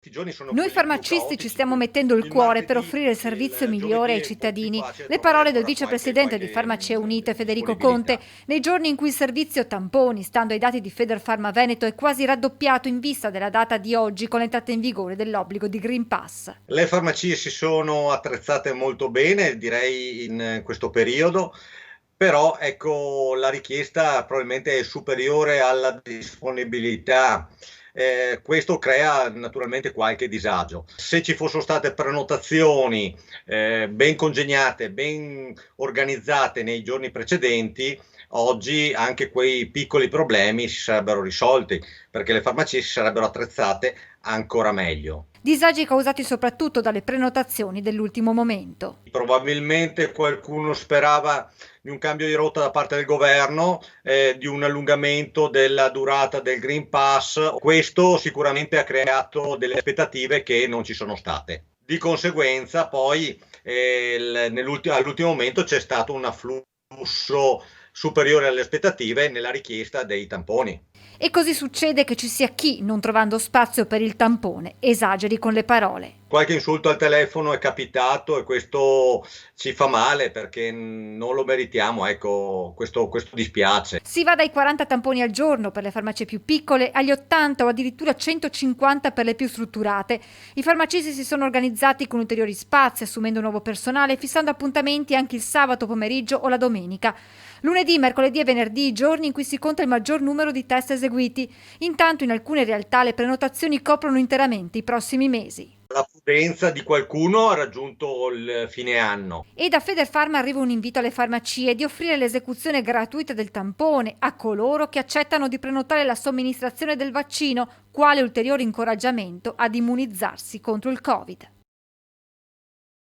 Questi giorni sono Noi quelli più farmacisti ci caotici, stiamo mettendo il il cuore per martedì, offrire il servizio il migliore giovedì ai è un po' più cittadini. facile Le trovare parole del ancora vicepresidente di Farmacie Unite Federico Conte disponibilità. nei giorni in cui il servizio tamponi, stando ai dati di Federfarma Veneto, è quasi raddoppiato in vista della data di oggi con l'entrata in vigore dell'obbligo di Green Pass. Le farmacie si sono attrezzate molto bene, direi, in questo periodo, però ecco, la richiesta probabilmente è superiore alla disponibilità. Questo crea naturalmente qualche disagio. Se ci fossero state prenotazioni ben congegnate, ben organizzate nei giorni precedenti, oggi anche quei piccoli problemi si sarebbero risolti, perché le farmacie si sarebbero attrezzate ancora meglio. Disagi causati soprattutto dalle prenotazioni dell'ultimo momento. Probabilmente qualcuno sperava di un cambio di rotta da parte del governo, di un allungamento della durata del Green Pass. Questo sicuramente ha creato delle aspettative che non ci sono state. Di conseguenza, poi, all'ultimo momento c'è stato un afflusso superiore alle aspettative nella richiesta dei tamponi. E così succede che ci sia chi, non trovando spazio per il tampone, esageri con le parole. Qualche insulto al telefono è capitato e questo ci fa male perché non lo meritiamo, ecco, questo dispiace. Si va dai 40 tamponi al giorno per le farmacie più piccole agli 80 o addirittura 150 per le più strutturate. I farmacisti si sono organizzati con ulteriori spazi, assumendo nuovo personale, fissando appuntamenti anche il sabato pomeriggio o la domenica. Lunedì, mercoledì e venerdì, i giorni in cui si conta il maggior numero di test eseguiti. Intanto in alcune realtà le prenotazioni coprono interamente i prossimi mesi. La prudenza di qualcuno ha raggiunto il fine anno. E da Federfarma arriva un invito alle farmacie di offrire l'esecuzione gratuita del tampone a coloro che accettano di prenotare la somministrazione del vaccino, quale ulteriore incoraggiamento ad immunizzarsi contro il Covid.